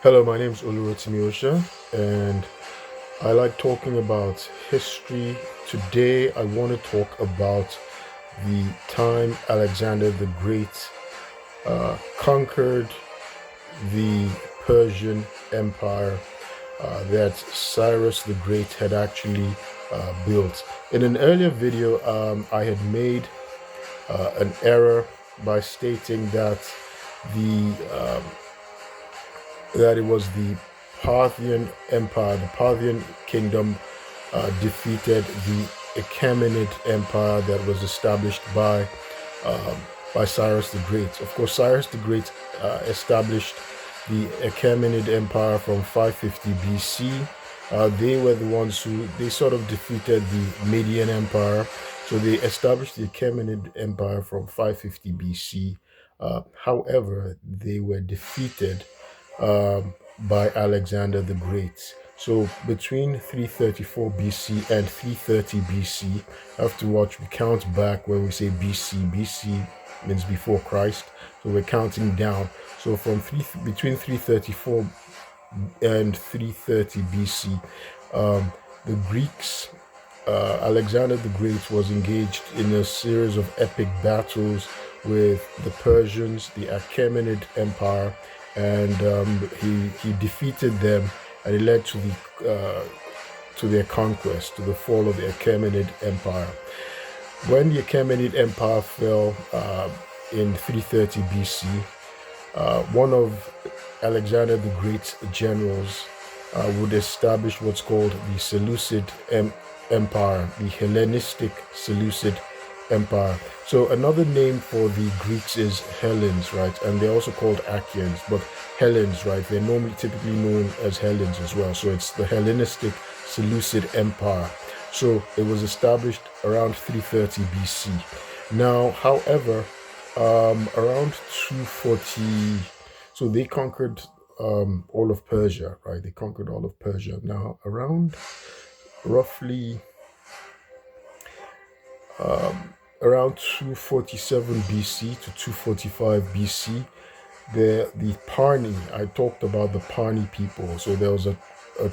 Hello, my name is Oluwatimiosha, and I like talking about history. Today, I want to talk about the time Alexander the Great conquered the Persian Empire that Cyrus the Great had actually built. In an earlier video, I had made an error by stating the that it was the Parthian Empire, the Parthian kingdom, defeated the Achaemenid Empire that was established um, by Cyrus the Great. Of course, Cyrus the Great established the Achaemenid Empire from 550 BC. They were the ones who they sort of defeated the Median Empire. So they established the Achaemenid Empire from 550 BC. However, they were defeated by Alexander the Great. So between 334 BC and 330 BC, after what we count back when we say BC, BC means before Christ. So we're counting down. So between 334 and 330 BC, the Greeks, Alexander the Great was engaged in a series of epic battles with the Persians, the Achaemenid Empire, and he defeated them, and it led to their conquest, to the fall of the Achaemenid Empire. When the Achaemenid Empire fell in 330 BC, one of Alexander the Great's generals would establish what's called the Seleucid Empire, the Hellenistic Seleucid Empire. So another name for the Greeks is Hellenes, right? And they're also called Achaeans, but Hellenes, right? They're typically known as Hellenes as well. So it's the Hellenistic Seleucid Empire. So it was established around 330 BC. Now, however, around 240, so they conquered all of Persia, right? They conquered all of Persia. Now, around roughly around 247 BC to 245 BC, the Parni, I talked about the Parni people. So there was a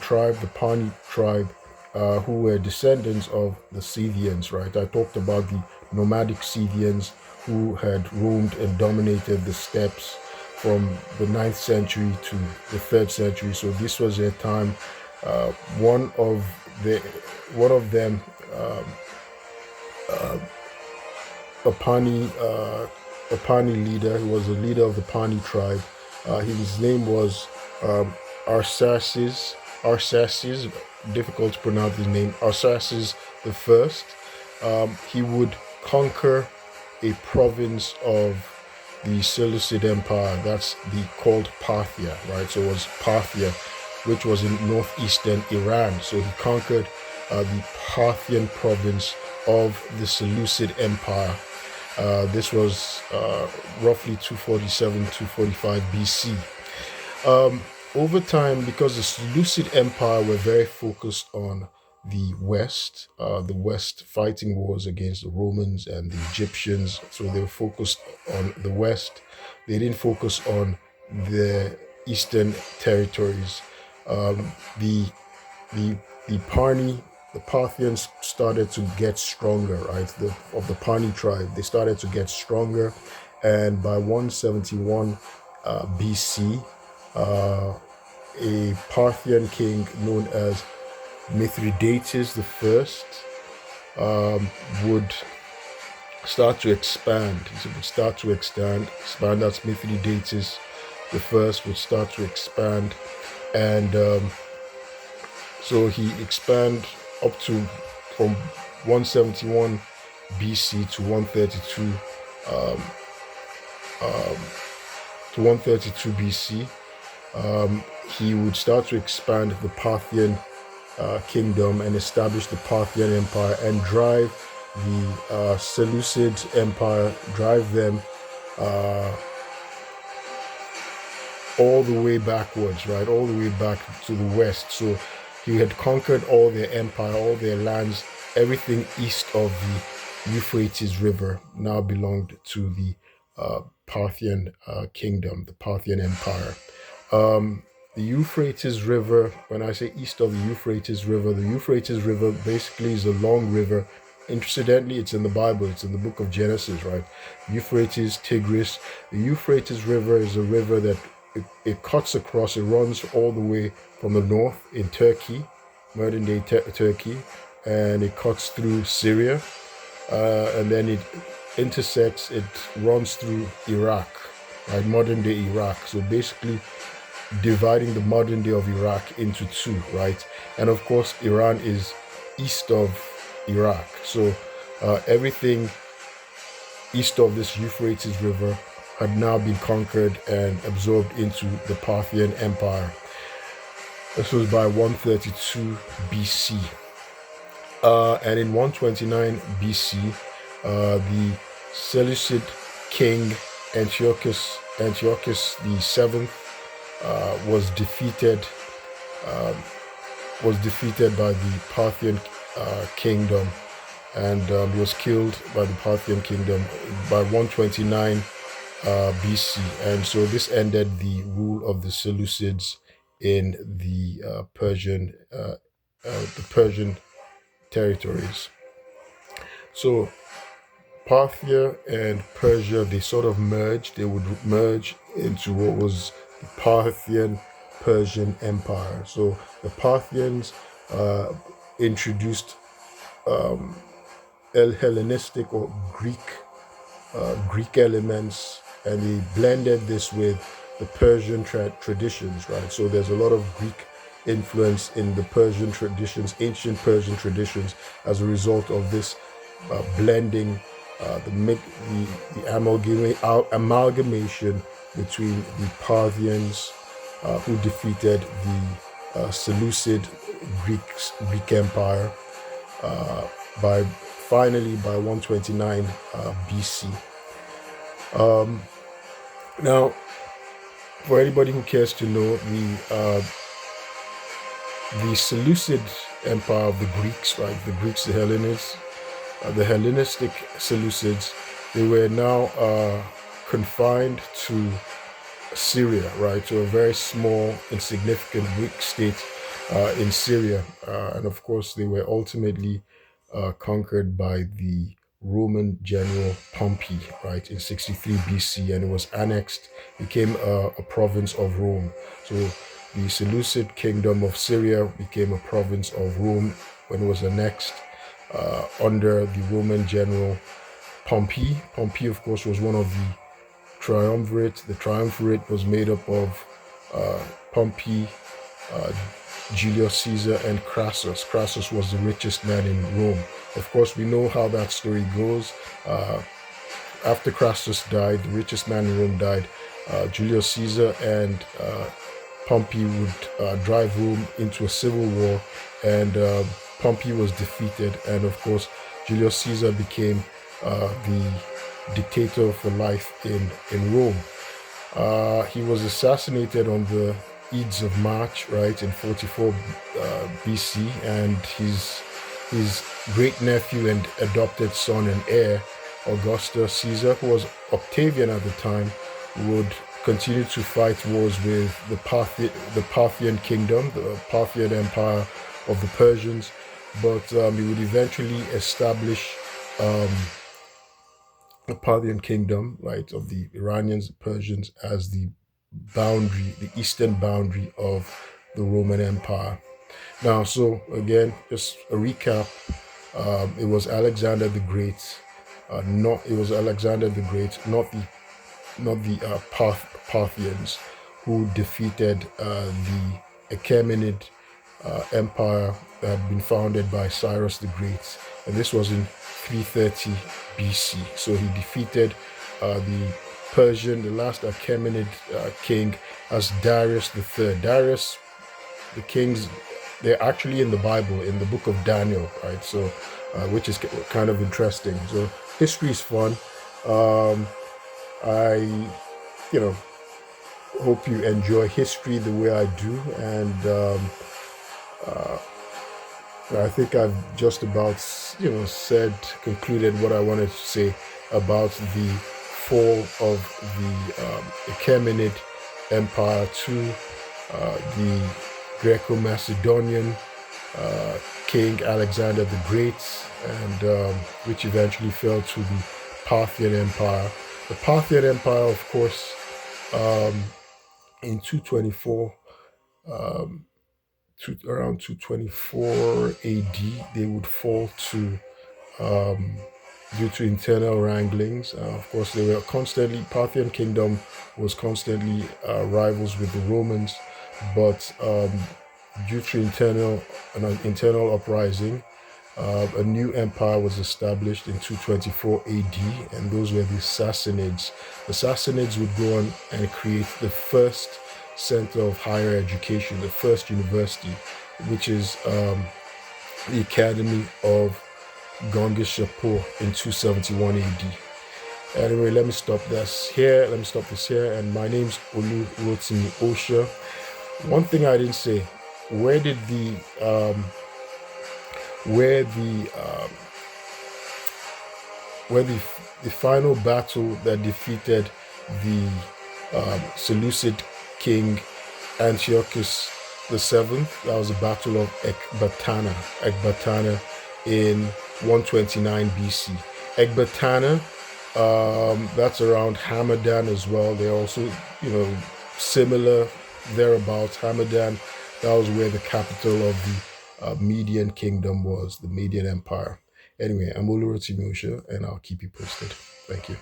tribe, the Parni tribe, who were descendants of the Scythians, right? I talked about the nomadic Scythians who had roamed and dominated the steppes from the 9th century to the 3rd century. So this was their time. Uh, one of them, a Pani leader, who was a leader of the Pani tribe. His name was Arsaces. Arsaces, difficult to pronounce his name. Arsaces the First. He would conquer a province of the Seleucid Empire. That's called Parthia, right? So it was Parthia, which was in northeastern Iran. So he conquered the Parthian province of the Seleucid Empire. This was roughly 247, 245 BC. Over time, because the Seleucid Empire were very focused on the West fighting wars against the Romans and the Egyptians, so they were focused on the West. They didn't focus on the eastern territories. The the Parni, the Parthians started to get stronger, right? Of the Parni tribe, they started to get stronger, and by 171 BC, a Parthian king known as Mithridates I would start to expand. He would start to expand. That's Mithridates I would start to expand, and so he expand up to from 171 BC to 132 um, um, to 132 BC. He would start to expand the Parthian kingdom and establish the Parthian Empire and drive the Seleucid Empire, drive them uh, all the way backwards, right? All the way back to the west. So he had conquered all their empire, all their lands, everything east of the Euphrates River now belonged to the Parthian kingdom, the Parthian Empire. the Euphrates River, when I say east of the Euphrates River basically is a long river. Incidentally, it's in the Bible, it's in the book of Genesis, right? Euphrates, Tigris. The Euphrates River is a river that it cuts across, it runs all the way from the north in Turkey, modern day Turkey, and it cuts through Syria, and then it intersects, it runs through Iraq, right? Modern day Iraq. So basically, dividing the modern day of Iraq into two, right? And of course, Iran is east of Iraq. So everything east of this Euphrates River had now been conquered and absorbed into the Parthian Empire. This was by 132 BC. And in 129 BC, the Seleucid King Antiochus VII was defeated by the Parthian kingdom, and he was killed by the Parthian kingdom by 129 BC, and so this ended the rule of the Seleucids in the Persian territories. So Parthia and Persia, they sort of merged. They would merge into what was the Parthian-Persian Empire. So the Parthians introduced Hellenistic or Greek elements, and they blended this with the Persian traditions, right? So there's a lot of Greek influence in the Persian traditions, ancient Persian traditions, as a result of this blending, the amalgamation between the Parthians, who defeated the Seleucid Greek Empire by 129 BC. Now, for anybody who cares to know, the Seleucid Empire of the Greeks, right? The Greeks, the Hellenists, the Hellenistic Seleucids, they were now confined to Syria, right? To a very small, insignificant Greek state in Syria. And of course, they were ultimately conquered by the Roman general Pompey, right, in 63 BC, and it was annexed, became a province of Rome. So the Seleucid kingdom of Syria became a province of Rome when it was annexed under the Roman general Pompey. Pompey, of course, was one of the triumvirate. The triumvirate was made up of Pompey, Julius Caesar, and Crassus. Crassus was the richest man in Rome. Of course, we know how that story goes. After Crassus died, the richest man in Rome died. Julius Caesar and Pompey would drive Rome into a civil war, and Pompey was defeated. And of course, Julius Caesar became the dictator for life in Rome. He was assassinated on the Ides of March, right, in 44 BC, and his great nephew and adopted son and heir, Augustus Caesar, who was Octavian at the time, would continue to fight wars with the Parthian kingdom, the Parthian Empire of the Persians, but he would eventually establish the Parthian kingdom, right, of the Iranians, Persians, as the boundary, the eastern boundary of the Roman Empire. Now, so again, just a recap. It was Alexander the Great, not the Parthians, who defeated the Achaemenid Empire that had been founded by Cyrus the Great, and this was in 330 BC. So he defeated the last Achaemenid king, as Darius III. Darius, the kings, they're actually in the Bible, in the book of Daniel, right? So, which is kind of interesting. So history is fun. I, hope you enjoy history the way I do, and I think I've just about, concluded what I wanted to say about the fall of the Achaemenid Empire to the Greco-Macedonian King Alexander the Great, and which eventually fell to the Parthian Empire. The Parthian Empire, of course, in 224, around 224 AD, they would fall to due to internal wranglings. Of course, they were constantly, Parthian kingdom was constantly rivals with the Romans, but due to an internal uprising, a new empire was established in 224 AD, and those were the Sassanids. The Sassanids would go on and create the first center of higher education, the first university, which is the Academy of Gongishapur in 271 AD. Anyway, let me stop this here. And my name's Olu Rotimi Osha. One thing I didn't say: where did the final battle that defeated the Seleucid King Antiochus VII? That was the Battle of Ecbatana in 129 BC. Ecbatana, that's around Hamadan as well. They're also, similar thereabouts. Hamadan, that was where the capital of the Median Kingdom was, the Median Empire. Anyway, I'm Oluro Timosha, and I'll keep you posted. Thank you.